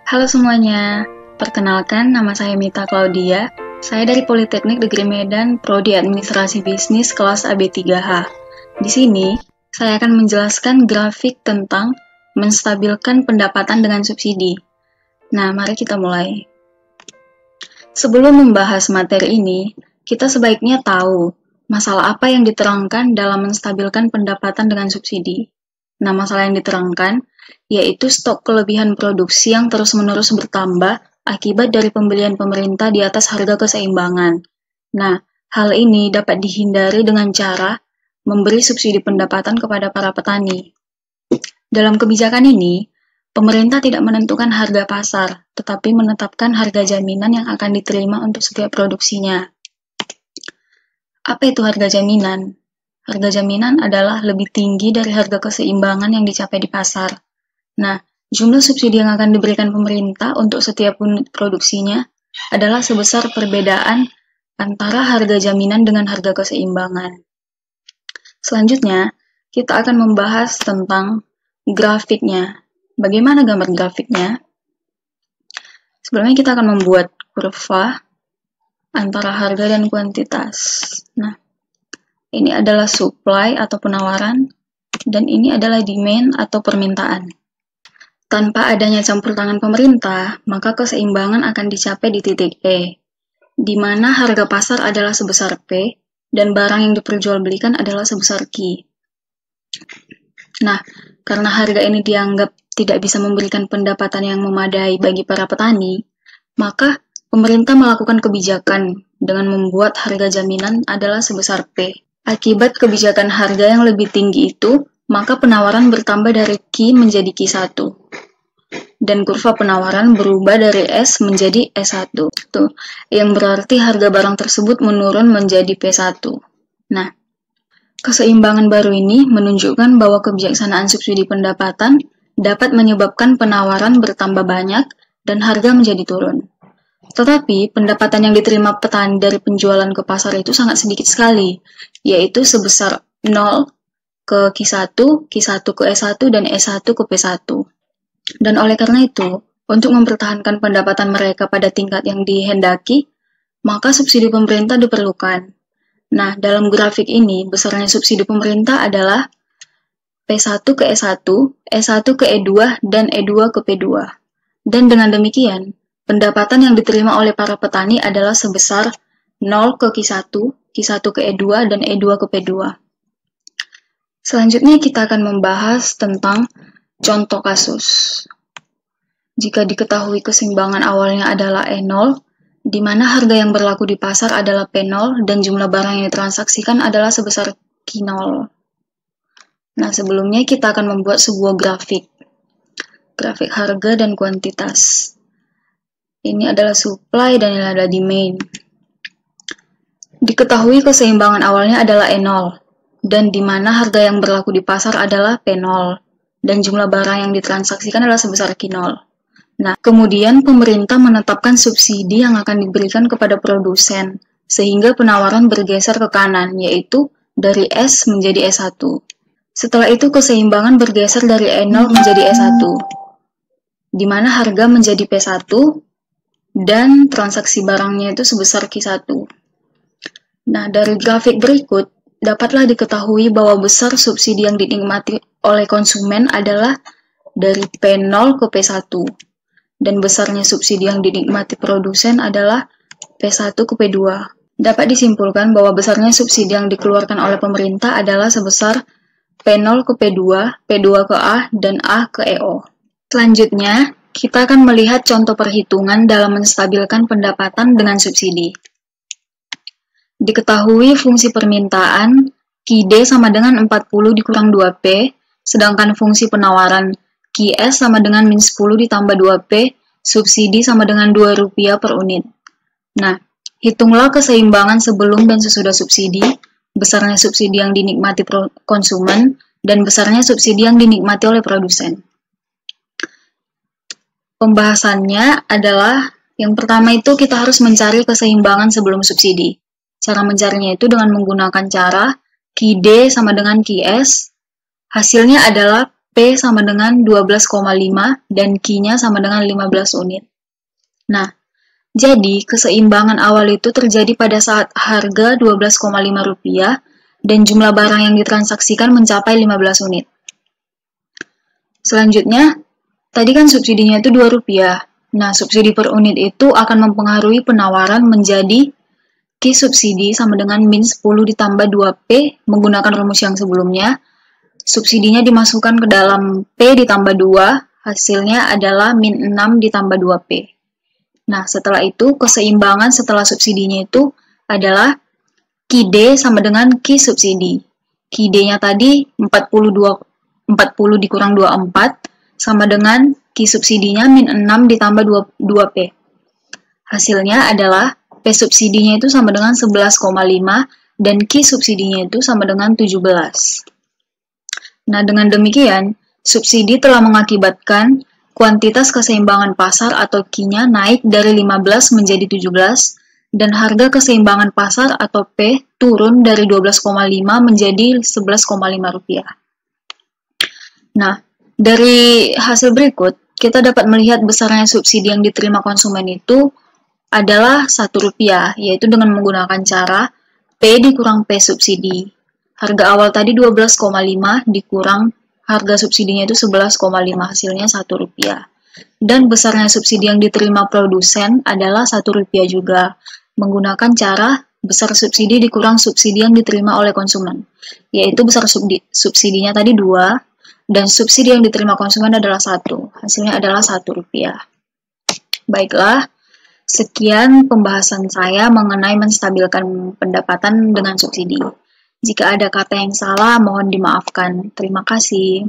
Halo semuanya, perkenalkan nama saya Mita Claudia. Saya dari Politeknik Negeri Medan, Prodi Administrasi Bisnis kelas AB3H. Di sini, saya akan menjelaskan grafik tentang menstabilkan pendapatan dengan subsidi. Nah, mari kita mulai. Sebelum membahas materi ini, kita sebaiknya tahu masalah apa yang diterangkan dalam menstabilkan pendapatan dengan subsidi. Nah, masalah yang diterangkan yaitu stok kelebihan produksi yang terus-menerus bertambah akibat dari pembelian pemerintah di atas harga keseimbangan. Nah, hal ini dapat dihindari dengan cara memberi subsidi pendapatan kepada para petani. Dalam kebijakan ini, pemerintah tidak menentukan harga pasar, tetapi menetapkan harga jaminan yang akan diterima untuk setiap produksinya. Apa itu harga jaminan? Harga jaminan adalah lebih tinggi dari harga keseimbangan yang dicapai di pasar. Nah, jumlah subsidi yang akan diberikan pemerintah untuk setiap unit produksinya adalah sebesar perbedaan antara harga jaminan dengan harga keseimbangan. Selanjutnya, kita akan membahas tentang grafiknya. Bagaimana gambar grafiknya? Sebelumnya kita akan membuat kurva antara harga dan kuantitas. Nah, ini adalah supply atau penawaran, dan ini adalah demand atau permintaan. Tanpa adanya campur tangan pemerintah, maka keseimbangan akan dicapai di titik E, di mana harga pasar adalah sebesar P, dan barang yang diperjualbelikan adalah sebesar Q. Nah, karena harga ini dianggap tidak bisa memberikan pendapatan yang memadai bagi para petani, maka pemerintah melakukan kebijakan dengan membuat harga jaminan adalah sebesar P. Akibat kebijakan harga yang lebih tinggi itu, maka penawaran bertambah dari Q menjadi Q1. Dan kurva penawaran berubah dari S menjadi S1. Tuh, yang berarti harga barang tersebut menurun menjadi P1. Nah, keseimbangan baru ini menunjukkan bahwa kebijaksanaan subsidi pendapatan dapat menyebabkan penawaran bertambah banyak dan harga menjadi turun. Tetapi, pendapatan yang diterima petani dari penjualan ke pasar itu sangat sedikit sekali, yaitu sebesar 0 ke Q1, Q1 ke S1, dan S1 ke P1. Dan oleh karena itu, untuk mempertahankan pendapatan mereka pada tingkat yang dihendaki, maka subsidi pemerintah diperlukan. Nah, dalam grafik ini, besarnya subsidi pemerintah adalah P1 ke S1, S1 ke E2, dan E2 ke P2. Dan dengan demikian, pendapatan yang diterima oleh para petani adalah sebesar 0 ke Q1, Q1 ke E2, dan E2 ke P2. Selanjutnya kita akan membahas tentang contoh kasus. Jika diketahui keseimbangan awalnya adalah E0, di mana harga yang berlaku di pasar adalah P0 dan jumlah barang yang ditransaksikan adalah sebesar Q0. Nah, sebelumnya kita akan membuat sebuah grafik harga dan kuantitas. Ini adalah supply dan ini adalah demand. Diketahui keseimbangan awalnya adalah E0, dan di mana harga yang berlaku di pasar adalah P0, dan jumlah barang yang ditransaksikan adalah sebesar Q0. Nah, kemudian pemerintah menetapkan subsidi yang akan diberikan kepada produsen, sehingga penawaran bergeser ke kanan, yaitu dari S menjadi S1. Setelah itu keseimbangan bergeser dari E0 menjadi S1, di mana harga menjadi P1, dan transaksi barangnya itu sebesar Q1. Nah, dari grafik berikut, dapatlah diketahui bahwa besar subsidi yang dinikmati oleh konsumen adalah dari P0 ke P1, dan besarnya subsidi yang dinikmati produsen adalah P1 ke P2. Dapat disimpulkan bahwa besarnya subsidi yang dikeluarkan oleh pemerintah adalah sebesar P0 ke P2, P2 ke A, dan A ke EO. Selanjutnya, kita akan melihat contoh perhitungan dalam menstabilkan pendapatan dengan subsidi. Diketahui fungsi permintaan QD sama dengan 40 dikurang 2P, sedangkan fungsi penawaran QS sama dengan min 10 ditambah 2P, subsidi sama dengan Rp2 per unit. Nah, hitunglah keseimbangan sebelum dan sesudah subsidi, besarnya subsidi yang dinikmati konsumen, dan besarnya subsidi yang dinikmati oleh produsen. Pembahasannya adalah, yang pertama itu kita harus mencari keseimbangan sebelum subsidi. Cara mencarinya itu dengan menggunakan cara QD sama dengan QS. Hasilnya adalah P sama dengan 12,5 dan Q-nya sama dengan 15 unit. Nah, jadi keseimbangan awal itu terjadi pada saat harga Rp12,5 dan jumlah barang yang ditransaksikan mencapai 15 unit. Selanjutnya, tadi kan subsidinya itu Rp2. Nah, subsidi per unit itu akan mempengaruhi penawaran menjadi Q subsidi sama dengan min 10 ditambah 2P menggunakan rumus yang sebelumnya. Subsidinya dimasukkan ke dalam P ditambah 2, hasilnya adalah min 6 ditambah 2P. Nah, setelah itu keseimbangan setelah subsidinya itu adalah QD sama dengan Q subsidi. QD-nya tadi 40 dikurang 24 sama dengan Q subsidinya min 6 ditambah 2P. Hasilnya adalah P subsidinya itu sama dengan 11,5 dan Q subsidinya itu sama dengan 17. Nah, dengan demikian, subsidi telah mengakibatkan kuantitas keseimbangan pasar atau Q-nya naik dari 15 menjadi 17 dan harga keseimbangan pasar atau P turun dari 12,5 menjadi 11,5 rupiah. Nah, dari hasil berikut, kita dapat melihat besarnya subsidi yang diterima konsumen itu adalah Rp1, yaitu dengan menggunakan cara P dikurang P subsidi. Harga awal tadi 12,5 dikurang harga subsidinya itu 11,5, hasilnya Rp1. Dan besarnya subsidi yang diterima produsen adalah Rp1 juga, menggunakan cara besar subsidi dikurang subsidi yang diterima oleh konsumen, yaitu besar subsidinya tadi 2, dan subsidi yang diterima konsumen adalah 1, hasilnya adalah Rp1. Baiklah, sekian pembahasan saya mengenai menstabilkan pendapatan dengan subsidi. Jika ada kata yang salah, mohon dimaafkan. Terima kasih.